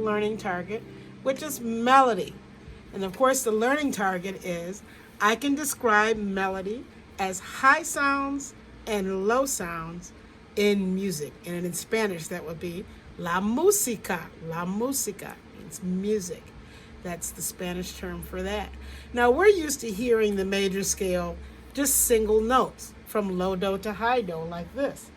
learning target, which is melody. And of course, the learning target is I can describe melody as high sounds and low sounds in music. And in Spanish, that would be la música. La música means music. That's the Spanish term for that. Now, we're used to hearing the major scale just single notes from low do to high do like this.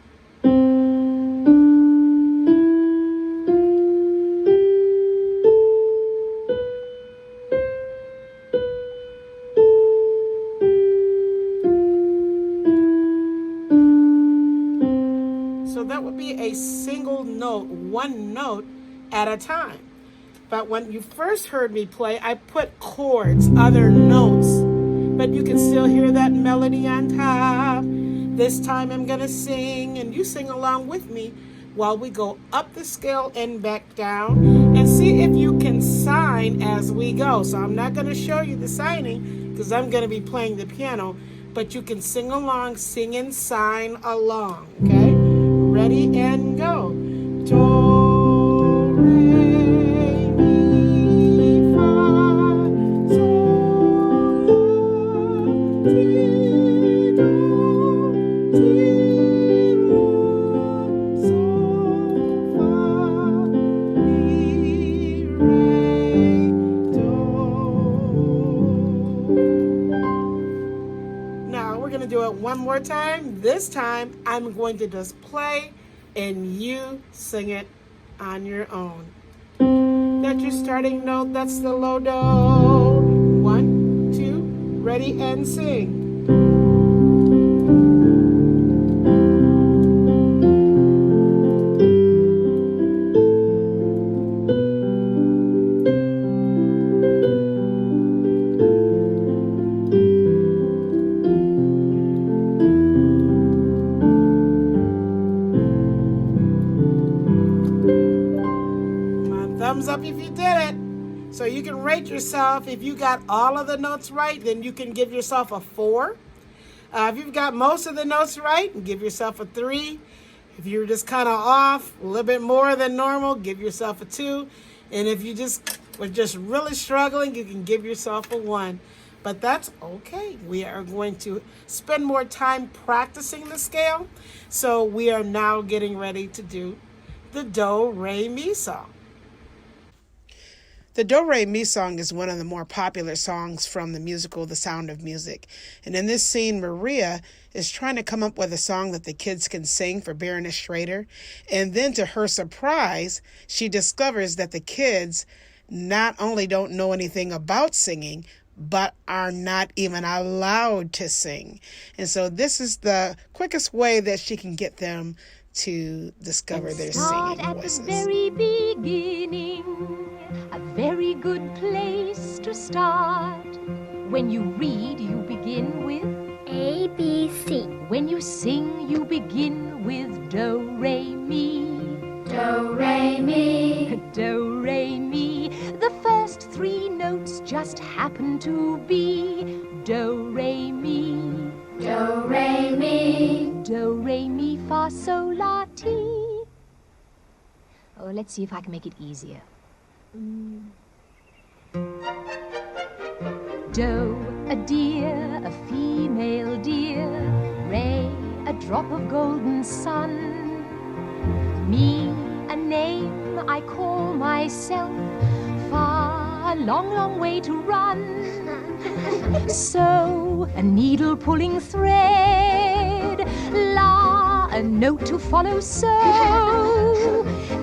So that would be a single note, one note at a time. But when you first heard me play, I put chords, other notes, but you can still hear that melody on top. This time I'm going to sing, and you sing along with me while we go up the scale and back down, and see if you can sign as we go. So I'm not going to show you the signing because I'm going to be playing the piano, but you can sing along, sing and sign along, okay? Ready and go. Do, re, mi, fa, sol, la, ti, do, ti, ru, sol, fa, mi, re, do. Now we're going to do it one more time. This time I'm going to just play and you sing it on your own. That's your starting note. That's the low do. 1, 2, ready and sing. Thumbs up if you did it. So you can rate yourself. If you got all of the notes right, then you can give yourself a 4. If you've got most of the notes right, give yourself a 3. If you're just kind of off, a little bit more than normal, give yourself a 2. And if you just were just really struggling, you can give yourself a 1. But that's okay. We are going to spend more time practicing the scale. So we are now getting ready to do the do, re, mi song. The Do, Re, Mi song is one of the more popular songs from the musical The Sound of Music. And in this scene, Maria is trying to come up with a song that the kids can sing for Baroness Schrader. And then to her surprise, she discovers that the kids not only don't know anything about singing, but are not even allowed to sing. And so this is the quickest way that she can get them to discover their singing voices. At the very beginning, a very good place to start. When you read, you begin with A, B, C. When you sing, you begin with do, re, mi. Do, re, mi. Do, re, mi. The first 3 notes just happen to be do, re, mi. Do, re, mi. Do, re, mi, fa, sol, la, ti. Oh, let's see if I can make it easier. Do, a deer, a female deer. Re, a drop of golden sun. Mi, a name I call myself. Fa, a long, long way to run. So, a needle pulling thread. La, a note to follow. So,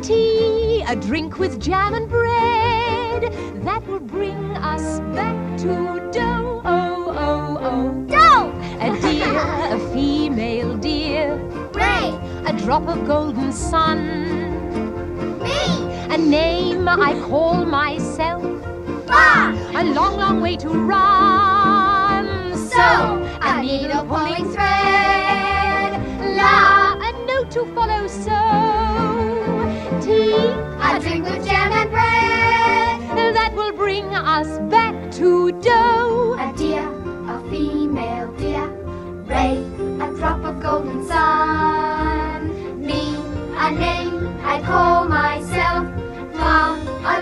tea, a drink with jam and bread. That will bring us back to do. Oh, oh, oh. Do! A deer, a female deer. Re! A drop of golden sun. Mi! A name I call myself. Fa! A long, long way to run. So, a needle pulling thread. La, a note to follow. So, tea, A drink with jam and bread. that will bring us back to do. A deer, a female deer. Ray, a drop of golden sun. Me, a name I call myself. Fa, a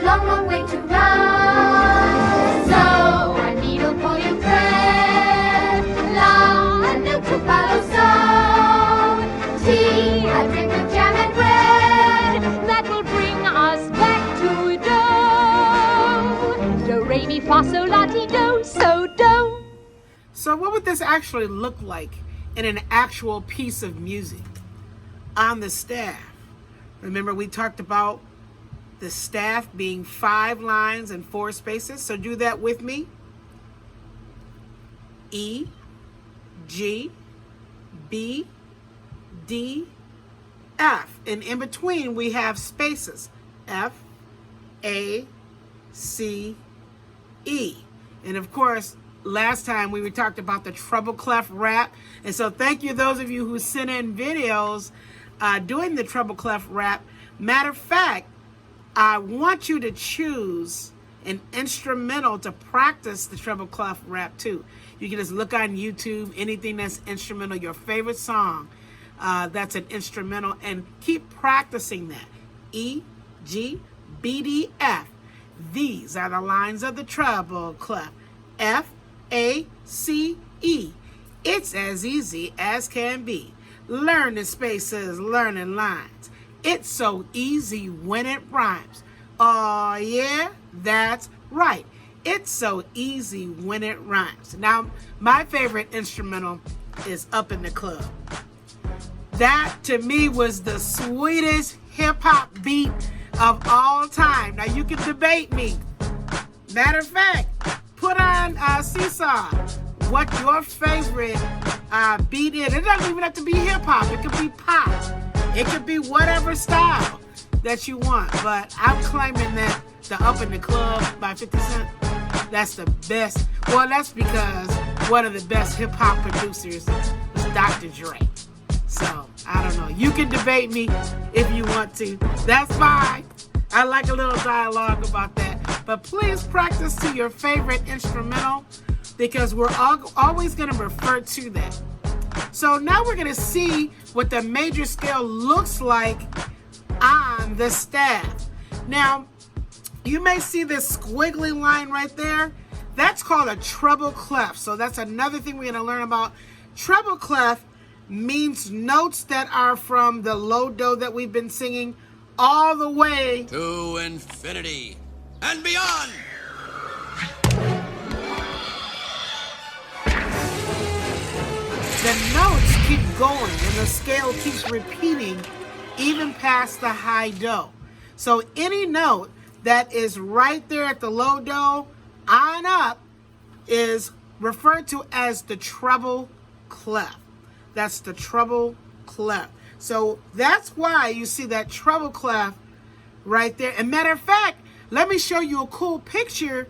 fa, sol, la, ti, do, so, do. So what would this actually look like in an actual piece of music on the staff? Remember, we talked about the staff being 5 lines and 4 spaces. So do that with me. E, G, B, D, F. And in between, we have spaces. F, A, C, E. And of course, last time we talked about the treble clef rap. And so thank you those of you who sent in videos doing the treble clef rap. Matter of fact, I want you to choose an instrumental to practice the treble clef rap too. You can just look on YouTube, anything that's instrumental, your favorite song that's an instrumental, and keep practicing that. E, G, B, D, F. These are the lines of the treble clef. F, A, C, E. It's as easy as can be. Learning spaces, learning lines. It's so easy when it rhymes. Oh yeah, that's right. It's so easy when it rhymes. Now, my favorite instrumental is Up in the Club. That to me was the sweetest hip hop beat of all time. Now you can debate me. Matter of fact, put on Seesaw what your favorite beat is. It doesn't even have to be hip hop. It could be pop. It could be whatever style that you want. But I'm claiming that the Up in the Club by 50 Cent, that's the best. Well, that's because one of the best hip hop producers is Dr. Dre. So, I don't know. You can debate me if you want to. That's fine. I like a little dialogue about that. But please practice to your favorite instrumental because we're always going to refer to that. So now we're going to see what the major scale looks like on the staff. Now, you may see this squiggly line right there. That's called a treble clef. So that's another thing we're going to learn about. Treble clef means notes that are from the low do that we've been singing all the way to infinity and beyond. The notes keep going and the scale keeps repeating even past the high do. So any note that is right there at the low do on up is referred to as the treble clef. That's the treble clef. So that's why you see that treble clef right there. And matter of fact, let me show you a cool picture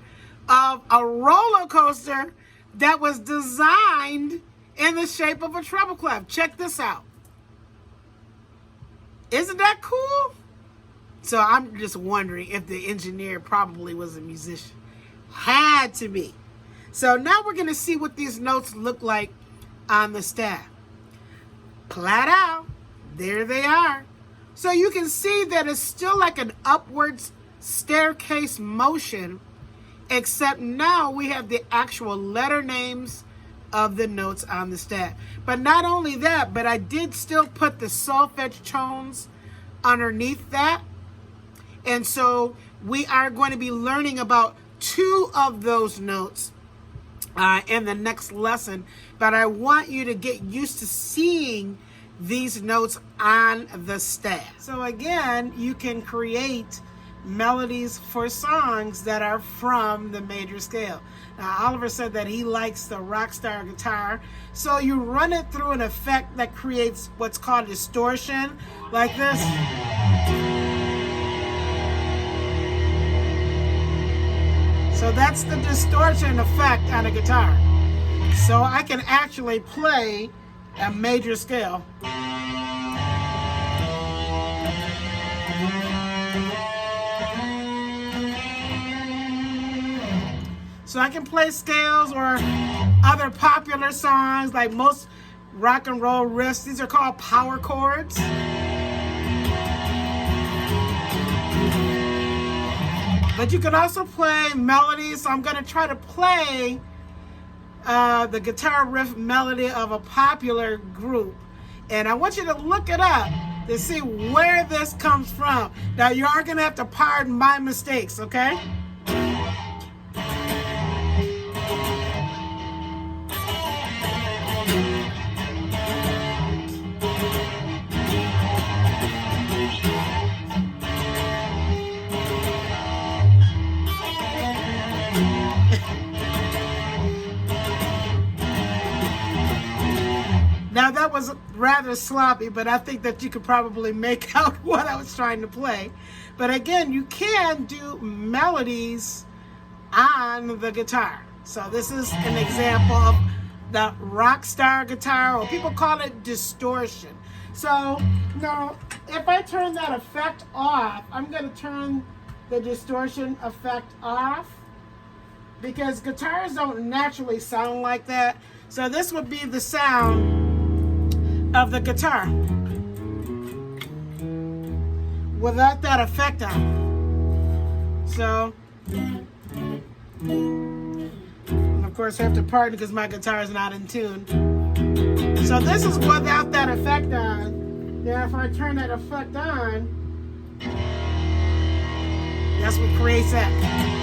of a roller coaster that was designed in the shape of a treble clef. Check this out. Isn't that cool? So I'm just wondering if the engineer probably was a musician. Had to be. So now we're going to see what these notes look like on the staff. Flat out. There they are. So you can see that it's still like an upwards staircase motion, except now we have the actual letter names of the notes on the staff. But not only that, but I did still put the solfege tones underneath that. And so we are going to be learning about 2 of those notes in the next lesson. But I want you to get used to seeing these notes on the staff. So again, you can create melodies for songs that are from the major scale. Now, Oliver said that he likes the Rockstar guitar. So you run it through an effect that creates what's called distortion, like this. So that's the distortion effect on a guitar. So I can actually play a major scale. So I can play scales or other popular songs like most rock and roll riffs. These are called power chords. But you can also play melodies. So I'm going to try to play the guitar riff melody of a popular group. And I want you to look it up to see where this comes from. Now you are going to have to pardon my mistakes, okay? Now that was rather sloppy, but I think that you could probably make out what I was trying to play. But again, you can do melodies on the guitar. So this is an example of the rock star guitar, or people call it distortion. So now, if I turn that effect off, I'm going to turn the distortion effect off, because guitars don't naturally sound like that. So this would be the sound of the guitar without that effect on. So, and of course I have to pardon because my guitar is not in tune. So this is without that effect on. Now if I turn that effect on, that's what creates that.